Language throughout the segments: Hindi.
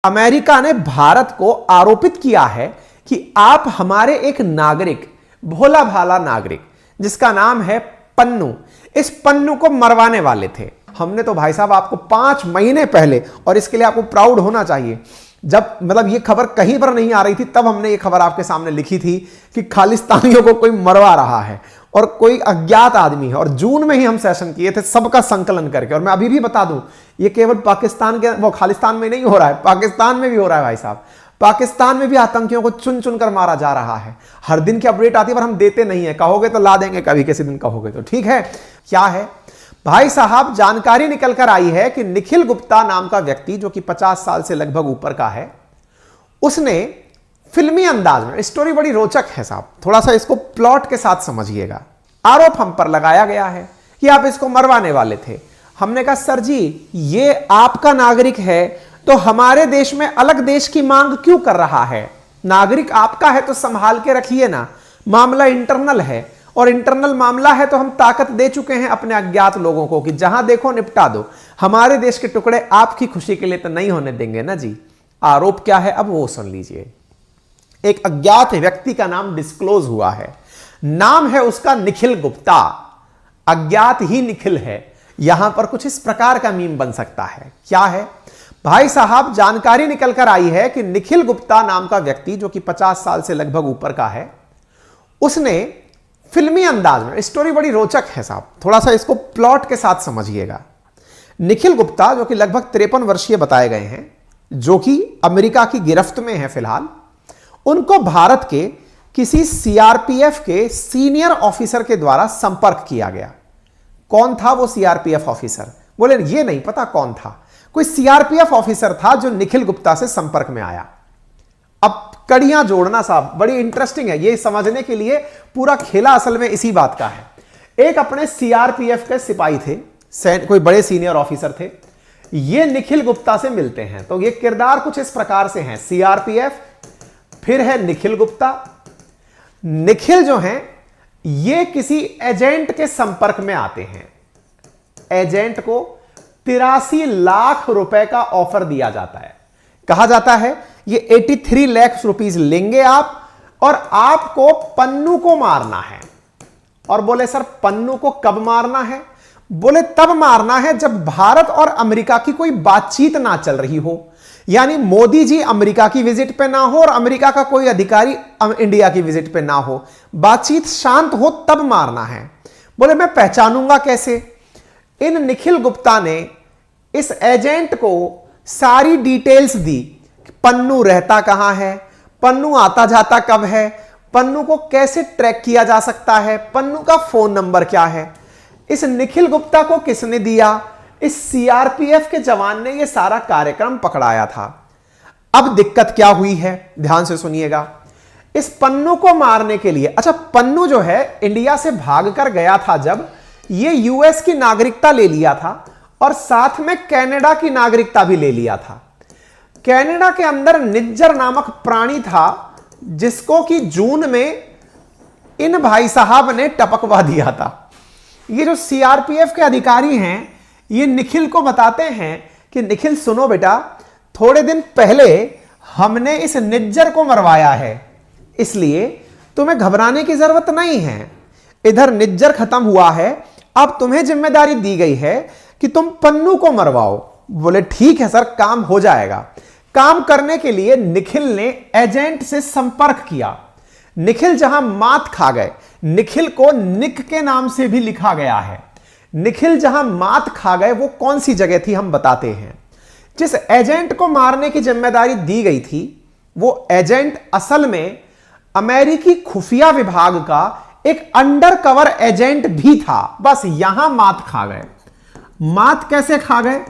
अमेरिका ने भारत को आरोपित किया है कि आप हमारे एक नागरिक, भोला भाला नागरिक जिसका नाम है पन्नू, इस पन्नू को मरवाने वाले थे। हमने तो भाई साहब आपको 5 महीने पहले, और इसके लिए आपको प्राउड होना चाहिए, जब मतलब ये खबर कहीं पर नहीं आ रही थी तब हमने ये खबर आपके सामने लिखी थी कि खालिस्तानियों को कोई मरवा रहा है और कोई अज्ञात आदमी है। और जून में ही हम सेशन किए थे सबका संकलन करके। और मैं अभी भी बता दूं, ये केवल पाकिस्तान के, वो खालिस्तान में नहीं हो रहा है, पाकिस्तान में भी हो रहा है भाई साहब। पाकिस्तान में भी आतंकियों को चुन चुन कर मारा जा रहा है। हर दिन की अपडेट आती है पर हम देते नहीं है। कहोगे तो ला देंगे कभी, किसी दिन कहोगे तो, ठीक है। क्या है भाई साहब, जानकारी निकल कर आई है कि निखिल गुप्ता नाम का व्यक्ति, जो कि 50 साल से लगभग ऊपर का है, उसने फिल्मी अंदाज में, स्टोरी बड़ी रोचक है साहब, थोड़ा सा इसको प्लॉट के साथ समझिएगा। आरोप हम पर लगाया गया है कि आप इसको मरवाने वाले थे। हमने कहा सर जी, ये आपका नागरिक है तो हमारे देश में अलग देश की मांग क्यों कर रहा है? नागरिक आपका है तो संभाल के रखिए ना। मामला इंटरनल है, और इंटरनल मामला है तो हम ताकत दे चुके हैं अपने अज्ञात लोगों को कि जहां देखो निपटा दो। हमारे देश के टुकड़े आपकी खुशी के लिए तो नहीं होने देंगे ना जी। आरोप क्या है अब वो सुन लीजिए। एक अज्ञात व्यक्ति का नाम डिस्क्लोज हुआ है। नाम है उसका निखिल गुप्ता। अज्ञात ही निखिल है। यहां पर कुछ इस प्रकार का मीम बन सकता है। क्या है भाई साहब, जानकारी निकल कर आई है कि निखिल गुप्ता नाम का व्यक्ति, जो कि 50 साल से लगभग ऊपर का है, उसने फिल्मी अंदाज में, स्टोरी बड़ी रोचक है साहब, थोड़ा सा इसको प्लॉट के साथ समझिएगा। निखिल गुप्ता, जो कि लगभग 53 वर्षीय बताए गए हैं, जो कि अमेरिका की गिरफ्त में है फिलहाल, उनको भारत के किसी सीआरपीएफ के सीनियर ऑफिसर के द्वारा संपर्क किया गया। कौन था वो सीआरपीएफ ऑफिसर? बोले ये नहीं पता कौन था। कोई सीआरपीएफ ऑफिसर था जो निखिल गुप्ता से संपर्क में आया। अब कड़ियां जोड़ना साहब बड़ी इंटरेस्टिंग है, ये समझने के लिए पूरा खेला असल में इसी बात का है। एक अपने सीआरपीएफ के सिपाही थे, कोई बड़े सीनियर ऑफिसर थे, ये निखिल गुप्ता से मिलते हैं। तो ये किरदार कुछ इस प्रकार से हैं, सीआरपीएफ, फिर है निखिल गुप्ता। निखिल जो हैं ये किसी एजेंट के संपर्क में आते हैं। एजेंट को 83 लाख रुपए का ऑफर दिया जाता है। कहा जाता है ये 83 लाख रुपीस लेंगे आप, और आपको पन्नू को मारना है। और बोले सर पन्नू को कब मारना है? बोले तब मारना है जब भारत और अमेरिका की कोई बातचीत ना चल रही हो, यानी मोदी जी अमेरिका की विजिट पे ना हो और अमेरिका का कोई अधिकारी इंडिया की विजिट पे ना हो, बातचीत शांत हो, तब मारना है। बोले मैं पहचानूंगा कैसे? इन निखिल गुप्ता ने इस एजेंट को सारी डिटेल्स दी। पन्नू रहता कहां है, पन्नू आता जाता कब है, पन्नू को कैसे ट्रैक किया जा सकता है, पन्नू का फोन नंबर क्या है। इस निखिल गुप्ता को किसने दिया? इस सीआरपीएफ के जवान ने यह सारा कार्यक्रम पकड़ाया था। अब दिक्कत क्या हुई है, ध्यान से सुनिएगा। इस पन्नू को मारने के लिए, अच्छा पन्नू जो है इंडिया से भागकर गया था, जब ये यूएस की नागरिकता ले लिया था और साथ में कनाडा की नागरिकता भी ले लिया था। कनाडा के अंदर निज्जर नामक प्राणी था जिसको कि जून में इन भाई साहब ने टपकवा दिया था। ये जो सीआरपीएफ के अधिकारी हैं ये निखिल को बताते हैं कि निखिल सुनो बेटा, थोड़े दिन पहले हमने इस निज्जर को मरवाया है, इसलिए तुम्हें घबराने की जरूरत नहीं है। इधर निज्जर खत्म हुआ है, अब तुम्हें जिम्मेदारी दी गई है कि तुम पन्नू को मरवाओ। बोले ठीक है सर, काम हो जाएगा। काम करने के लिए निखिल ने एजेंट से संपर्क किया। निखिल जहां मात खा गए, निखिल को निक के नाम से भी लिखा गया है। निखिल जहां मात खा गए वो कौन सी जगह थी हम बताते हैं। जिस एजेंट को मारने की जिम्मेदारी दी गई थी वो एजेंट असल में अमेरिकी खुफिया विभाग का एक अंडर कवर एजेंट भी था। बस यहां मात खा गए। मात कैसे खा गए?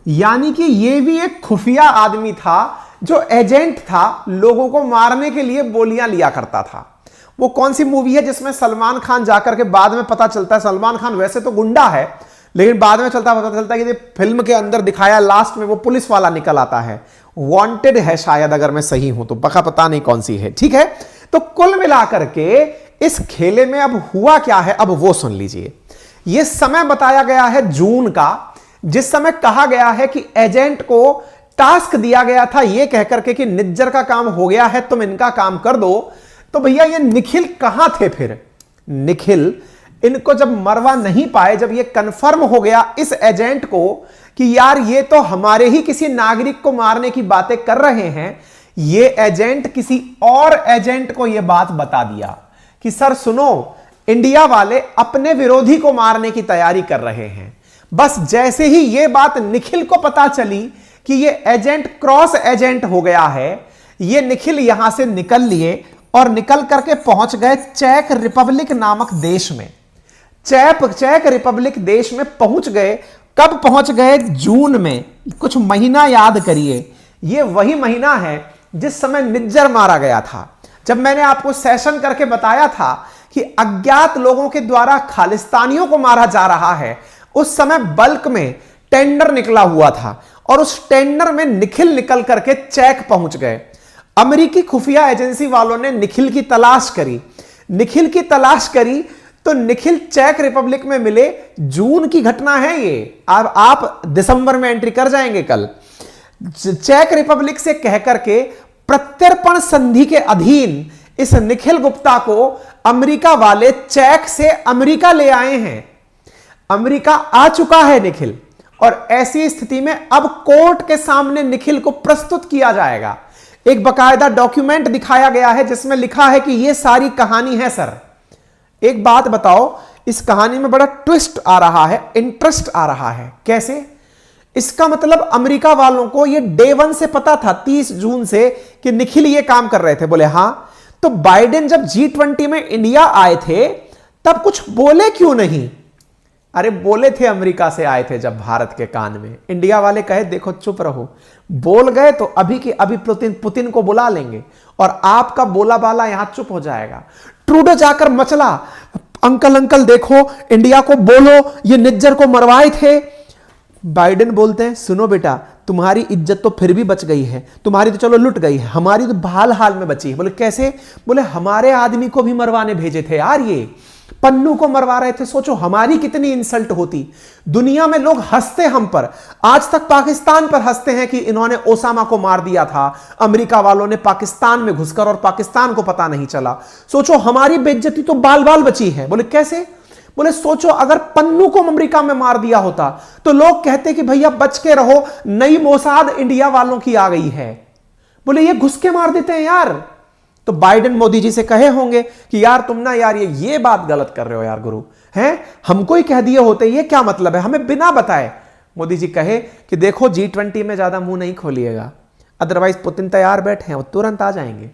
यानी कि यह भी एक खुफिया आदमी था जो एजेंट था, लोगों को मारने के लिए बोलियां लिया करता था। वो कौन सी मूवी है जिसमें सलमान खान जाकर के बाद में पता चलता है, सलमान खान वैसे तो गुंडा है लेकिन बाद में पता चलता है कि फिल्म के अंदर दिखाया लास्ट में वो पुलिस वाला निकल आता है। वांटेड है शायद, अगर मैं सही हूं तो, पता नहीं कौन सी है, ठीक है। तो कुल मिलाकर के इस खेले में अब हुआ क्या है, अब वो सुन लीजिए। यह समय बताया गया है जून का, जिस समय कहा गया है कि एजेंट को टास्क दिया गया था यह कहकर के कि निज्जर का काम हो गया है, तुम इनका काम कर दो। तो भैया ये निखिल कहां थे फिर? निखिल इनको जब मरवा नहीं पाए, जब ये कंफर्म हो गया इस एजेंट को कि यार ये तो हमारे ही किसी नागरिक को मारने की बातें कर रहे हैं, ये एजेंट किसी और एजेंट को ये बात बता दिया कि सर सुनो, इंडिया वाले अपने विरोधी को मारने की तैयारी कर रहे हैं। बस जैसे ही ये बात निखिल को पता चली कि ये एजेंट क्रॉस एजेंट हो गया है, ये निखिल यहां से निकल लिए और निकल करके पहुंच गए चेक रिपब्लिक नामक देश में। चेक रिपब्लिक देश में पहुंच गए। कब पहुंच गए? जून में। कुछ महीना याद करिए, ये वही महीना है जिस समय निज्जर मारा गया था। जब मैंने आपको सेशन करके बताया था कि अज्ञात लोगों के द्वारा खालिस्तानियों को मारा जा रहा है, उस समय बल्क में टेंडर निकला हुआ था और उस टेंडर में निखिल निकल करके चेक पहुंच गए। अमेरिकी खुफिया एजेंसी वालों ने निखिल की तलाश करी। निखिल की तलाश करी तो निखिल चेक रिपब्लिक में मिले। जून की घटना है ये, अब आप दिसंबर में एंट्री कर जाएंगे कल। चेक रिपब्लिक से कहकर के प्रत्यर्पण संधि के अधीन इस निखिल गुप्ता को अमेरिका वाले चेक से अमेरिका ले आए हैं। अमेरिका आ चुका है निखिल, और ऐसी स्थिति में अब कोर्ट के सामने निखिल को प्रस्तुत किया जाएगा। एक बकायदा डॉक्यूमेंट दिखाया गया है जिसमें लिखा है कि यह सारी कहानी है। सर एक बात बताओ, इस कहानी में बड़ा ट्विस्ट आ रहा है, इंटरेस्ट आ रहा है। कैसे? इसका मतलब अमेरिका वालों को यह डे 1 से पता था, 30 जून से, कि निखिल ये काम कर रहे थे। बोले हां। तो बाइडेन जब G20 में इंडिया आए थे तब कुछ बोले क्यों नहीं? अरे बोले थे, अमेरिका से आए थे जब भारत के कान में। इंडिया वाले कहे देखो चुप रहो, बोल गए तो अभी के अभी पुतिन को बुला लेंगे और आपका बोला बाला यहां चुप हो जाएगा। ट्रूडो जाकर मचला, अंकल देखो इंडिया को बोलो ये निज्जर को मरवाए थे। बाइडेन बोलते हैं सुनो बेटा, तुम्हारी इज्जत तो फिर भी बच गई है, तुम्हारी तो चलो लुट गई है, हमारी तो बहाल हाल में बची है। बोले कैसे? बोले हमारे आदमी को भी मरवाने भेजे थे यार, ये पन्नू को मरवा रहे थे। सोचो हमारी कितनी इंसल्ट होती। दुनिया में लोग हंसते हम पर, आज तक पाकिस्तान पर हंसते हैं कि इन्होंने ओसामा को मार दिया था अमेरिका वालों ने पाकिस्तान में घुसकर, और पाकिस्तान को पता नहीं चला। सोचो हमारी बेइज्जती तो बाल बाल बची है। बोले कैसे? बोले सोचो अगर पन्नू को अमेरिका में मार दिया होता तो लोग कहते कि भैया बच के रहो, नई मोसाद इंडिया वालों की आ गई है। बोले ये घुस के मार देते हैं यार। तो बाइडेन मोदी जी से कहे होंगे कि यार तुम ना यार ये बात गलत कर रहे हो यार गुरु, हैं हमको ही कह दिए होते, ये क्या मतलब है, हमें बिना बताए। मोदी जी कहे कि देखो G20 में ज्यादा मुंह नहीं खोलिएगा, अदरवाइज पुतिन तैयार बैठे हैं, वो तुरंत आ जाएंगे।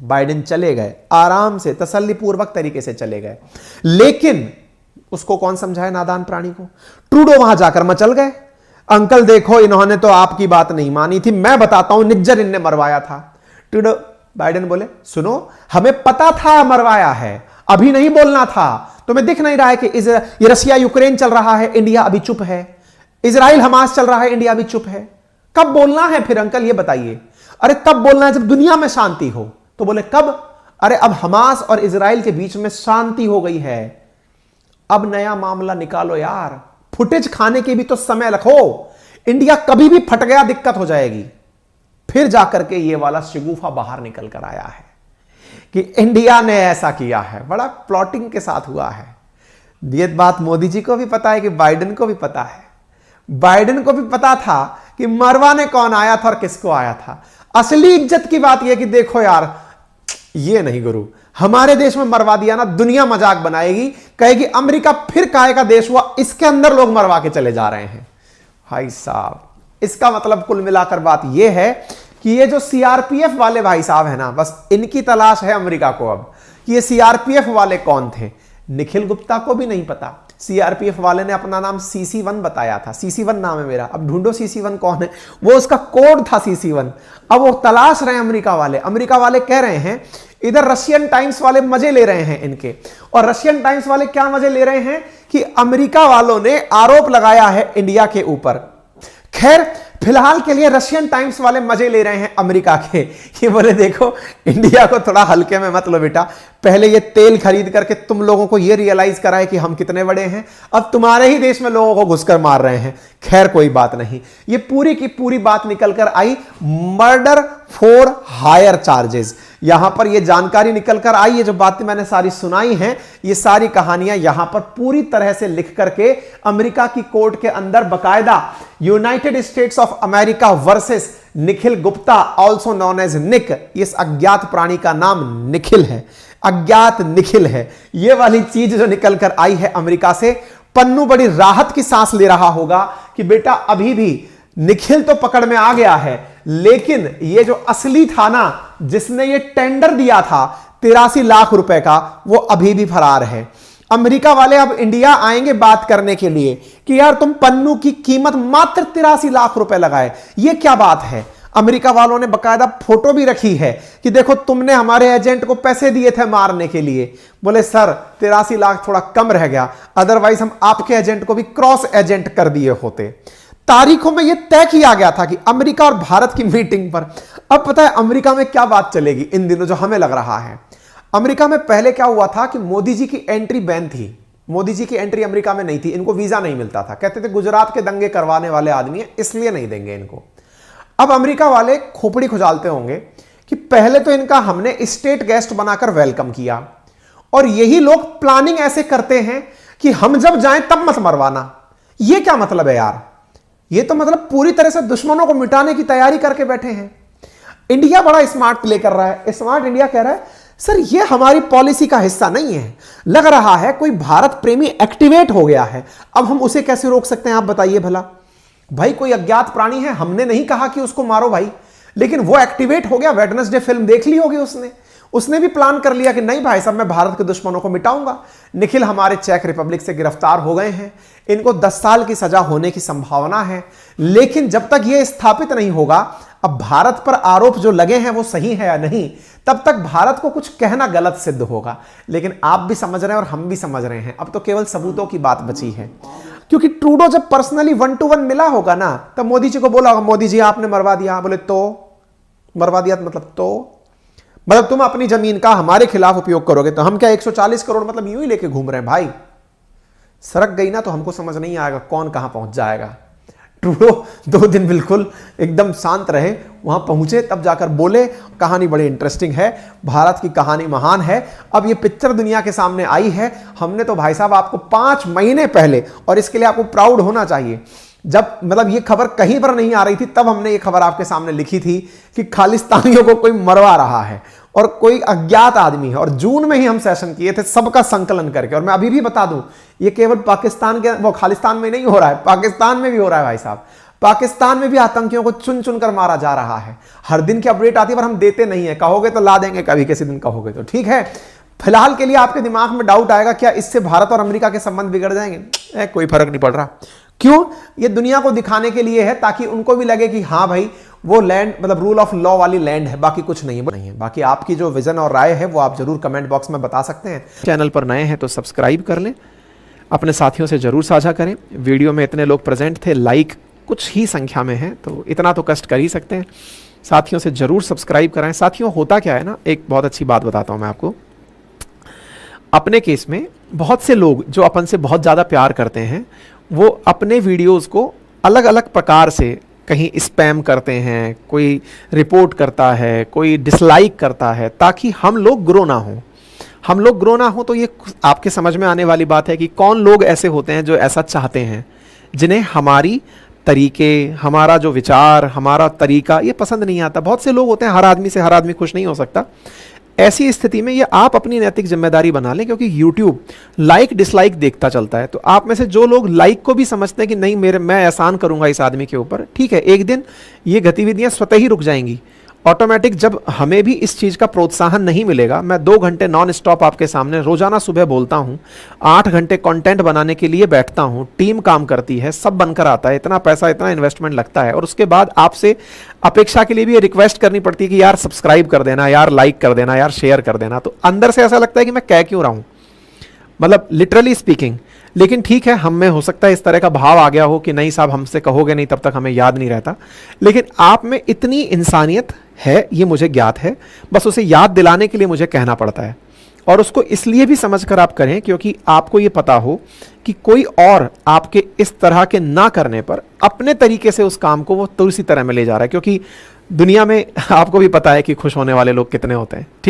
बाइडेन चले गए, आराम से तसल्लीपूर्वक तरीके से चले गए। लेकिन उसको कौन समझाए नादान प्राणी को? ट्रूडो वहां जाकर मचल गए, अंकल देखो इन्होंने तो आपकी बात नहीं मानी थी, मैं बताता हूं निज्जर इनने मरवाया था। ट्रूडो बाइडेन बोले सुनो हमें पता था मरवाया है, अभी नहीं बोलना था। तुम्हें दिख नहीं रहा है कि ये रसिया यूक्रेन चल रहा है, इंडिया अभी चुप है, इजराइल हमास चल रहा है, इंडिया अभी चुप है। कब बोलना है फिर अंकल ये बताइए? अरे तब बोलना है जब दुनिया में शांति हो। तो बोले कब? अरे अब हमास और इजराइल के बीच में शांति हो गई है, अब नया मामला निकालो यार, फुटेज खाने के भी तो समय रखो। इंडिया कभी भी फट गया दिक्कत हो जाएगी। फिर जाकर के ये वाला शिगुफा बाहर निकल कर आया है कि इंडिया ने ऐसा किया है, बड़ा प्लॉटिंग के साथ हुआ है। ये बात मोदी जी को भी पता है कि बाइडेन को भी पता है। बाइडेन को भी पता था कि मरवाने कौन आया था और किसको आया था। असली इज्जत की बात यह कि देखो यार ये नहीं गुरु, हमारे देश में मरवा दिया ना, दुनिया मजाक बनाएगी, कहेगी अमेरिका फिर काहे का देश हुआ, इसके अंदर लोग मरवा के चले जा रहे हैं। भाई साहब इसका मतलब कुल मिलाकर बात यह है कि ये जो सीआरपीएफ वाले भाई साहब है ना, बस इनकी तलाश है अमेरिका को अब कि ये सीआरपीएफ वाले कौन थे। निखिल गुप्ता को भी नहीं पता। सीआरपीएफ वाले ने अपना नाम CC1 बताया था, CC1 नाम है मेरा, अब ढूंढो CC1 कौन है, वो उसका कोड था CC1। अब वो तलाश रहे हैं अमेरिका वाले। अमेरिका वाले कह रहे हैं, इधर रशियन टाइम्स वाले मजे ले रहे हैं इनके, और रशियन टाइम्स वाले क्या मजे ले रहे हैं कि अमेरिका वालों ने आरोप लगाया है इंडिया के ऊपर। खैर फिलहाल के लिए रशियन टाइम्स वाले मजे ले रहे हैं अमेरिका के, ये बोले देखो इंडिया को थोड़ा हल्के में मत लो बेटा, पहले ये तेल खरीद करके तुम लोगों को ये रियलाइज कराए कि हम कितने बड़े हैं, अब तुम्हारे ही देश में लोगों को घुसकर मार रहे हैं। खैर कोई बात नहीं, ये पूरी की पूरी बात निकल कर आई मर्डर फॉर हायर चार्जेस। यहां पर ये जानकारी निकल कर आई, ये जो बातें मैंने सारी सुनाई हैं, ये सारी कहानियां यहां पर पूरी तरह से लिख करके अमेरिका की कोर्ट के अंदर बकायदा United States of America versus Nikhil Gupta also known as Nick, इस अज्ञात प्राणी का नाम निखिल है, अज्ञात निखिल है, ये वाली चीज जो निकल कर आई है अमेरिका से। पन्नू बड़ी राहत की सांस ले रहा होगा कि बेटा अभी भी निखिल तो पकड़ में आ गया है, लेकिन ये जो असली था ना, जिसने ये टेंडर दिया था 83 लाख रुपए का, वो अभी भी फरार है। अमेरिका वाले अब इंडिया आएंगे बात करने के लिए कि यार तुम पन्नू की कीमत मात्र 83 लाख रुपए लगाए, ये क्या बात है। अमेरिका वालों ने बकायदा फोटो भी रखी है कि देखो तुमने हमारे एजेंट को पैसे दिए थे मारने के लिए। बोले सर 83 लाख थोड़ा कम रह गया, अदरवाइज हम आपके एजेंट को भी क्रॉस एजेंट कर दिए होते। तारीखों में यह तय किया गया था कि अमेरिका और भारत की मीटिंग पर, अब पता है अमेरिका में क्या बात चलेगी इन दिनों, जो हमें लग रहा है। अमेरिका में पहले क्या हुआ था कि मोदी जी की एंट्री बैन थी, मोदी जी की एंट्री अमेरिका में नहीं थी, इनको वीजा नहीं मिलता था, कहते थे गुजरात के दंगे करवाने वाले आदमी हैं इसलिए नहीं देंगे इनको। अब अमेरिका वाले खोपड़ी खुजालते होंगे कि पहले तो इनका हमने स्टेट गेस्ट बनाकर वेलकम किया, और यही लोग प्लानिंग ऐसे करते हैं कि हम जब जाएं तब मत मरवाना। ये क्या मतलब है यार, ये तो मतलब पूरी तरह से दुश्मनों को मिटाने की तैयारी करके बैठे हैं। इंडिया बड़ा स्मार्ट प्ले कर रहा है, स्मार्ट इंडिया कह रहा है सर ये हमारी पॉलिसी का हिस्सा नहीं है, लग रहा है कोई भारत प्रेमी एक्टिवेट हो गया है, अब हम उसे कैसे रोक सकते हैं आप बताइए भला। भाई कोई अज्ञात प्राणी है, हमने नहीं कहा कि उसको मारो भाई, लेकिन वो एक्टिवेट हो गया। वेडनेसडे फिल्म देख ली होगी उसने भी प्लान कर लिया कि नहीं भाई साहब मैं भारत के दुश्मनों को मिटाऊंगा। निखिल हमारे चेक रिपब्लिक से गिरफ्तार हो गए हैं, इनको 10 साल की सजा होने की संभावना है, लेकिन जब तक यह स्थापित नहीं होगा अब भारत पर आरोप जो लगे हैं वो सही है या नहीं, तब तक भारत को कुछ कहना गलत सिद्ध होगा। लेकिन आप भी समझ रहे हैं और हम भी समझ रहे हैं, अब तो केवल सबूतों की बात बची है। क्योंकि ट्रूडो जब पर्सनली 1 to 1 मिला होगा ना, तब मोदी जी को बोला होगा मोदी जी आपने मरवा दिया, बोले तो मरवा दिया मतलब तुम अपनी जमीन का हमारे खिलाफ उपयोग करोगे तो हम क्या 140 करोड़ मतलब यूं ही लेके घूम रहे हैं भाई। सड़क गई ना तो हमको समझ नहीं आएगा कौन कहां पहुंच जाएगा। ट्रूडो 2 दिन बिल्कुल एकदम शांत रहे, वहां पहुंचे तब जाकर बोले। कहानी बड़ी इंटरेस्टिंग है, भारत की कहानी महान है। अब ये पिक्चर दुनिया के सामने आई है, हमने तो भाई साहब आपको 5 महीने पहले, और इसके लिए आपको प्राउड होना चाहिए, जब मतलब ये खबर कहीं पर नहीं आ रही थी तब हमने ये खबर आपके सामने लिखी थी कि खालिस्तानियों को कोई मरवा रहा है और कोई अज्ञात आदमी है। और जून में ही हम सेशन किए थे सबका संकलन करके। और मैं अभी भी बता दूं ये केवल पाकिस्तान के वो खालिस्तान में नहीं हो रहा है, पाकिस्तान में भी हो रहा है भाई साहब। पाकिस्तान में भी आतंकियों को चुन चुन कर मारा जा रहा है। हर दिन की अपडेट आती है पर हम देते नहीं है, कहोगे तो ला देंगे कभी किसी दिन, कहोगे तो ठीक है। फिलहाल के लिए आपके दिमाग में डाउट आएगा क्या इससे भारत और अमेरिका के संबंध बिगड़ जाएंगे? कोई फर्क नहीं पड़ रहा। क्यों? ये दुनिया को दिखाने के लिए है ताकि उनको भी लगे कि हाँ भाई वो लैंड मतलब रूल ऑफ लॉ वाली लैंड है, बाकी कुछ नहीं है। बाकी आपकी जो विजन और राय है वो आप जरूर कमेंट बॉक्स में बता सकते हैं। चैनल पर नए हैं तो सब्सक्राइब कर लें, अपने साथियों से जरूर साझा करें। वीडियो में इतने लोग प्रेजेंट थे, लाइक कुछ ही संख्या में है तो इतना तो कष्ट कर ही सकते हैं। साथियों से जरूर सब्सक्राइब कराएं। साथियों होता क्या है ना, एक बहुत अच्छी बात बताता हूं मैं आपको। अपने केस में बहुत से लोग जो अपन से बहुत ज़्यादा प्यार करते हैं वो अपने वीडियोस को अलग अलग प्रकार से कहीं स्पैम करते हैं, कोई रिपोर्ट करता है, कोई डिसलाइक करता है, ताकि हम लोग ग्रो ना हो। हम लोग ग्रो ना हो तो ये आपके समझ में आने वाली बात है कि कौन लोग ऐसे होते हैं जो ऐसा चाहते हैं, जिन्हें हमारी तरीके, हमारा जो विचार, हमारा तरीका ये पसंद नहीं आता। बहुत से लोग होते हैं, हर आदमी से हर आदमी खुश नहीं हो सकता। ऐसी स्थिति में ये आप अपनी नैतिक जिम्मेदारी बना लें, क्योंकि YouTube लाइक डिसलाइक देखता चलता है। तो आप में से जो लोग लाइक को भी समझते हैं कि नहीं मैं एहसान करूंगा इस आदमी के ऊपर, ठीक है, एक दिन ये गतिविधियां स्वतः ही रुक जाएंगी ऑटोमेटिक। जब हमें भी इस चीज़ का प्रोत्साहन नहीं मिलेगा, मैं 2 घंटे नॉन स्टॉप आपके सामने रोजाना सुबह बोलता हूँ, 8 घंटे कंटेंट बनाने के लिए बैठता हूँ, टीम काम करती है, सब बनकर आता है, इतना पैसा इतना इन्वेस्टमेंट लगता है, और उसके बाद आपसे अपेक्षा के लिए भी रिक्वेस्ट करनी पड़ती है कि यार सब्सक्राइब कर देना, यार लाइक कर देना, यार शेयर कर देना। तो अंदर से ऐसा लगता है कि मैं कह क्यों रहा हूँ, मतलब लिटरली स्पीकिंग। लेकिन ठीक है, हम में हो सकता है इस तरह का भाव आ गया हो कि नहीं साहब हमसे कहोगे नहीं तब तक हमें याद नहीं रहता। लेकिन आप में इतनी इंसानियत है, ये मुझे ज्ञात है, बस उसे याद दिलाने के लिए मुझे कहना पड़ता है। और उसको इसलिए भी समझकर आप करें क्योंकि आपको ये पता हो कि कोई और आपके इस तरह के ना करने पर अपने तरीके से उस काम को वो दूसरी तरह में ले जा रहा है, क्योंकि दुनिया में आपको भी पता है कि खुश होने वाले लोग कितने होते हैं। ठीक।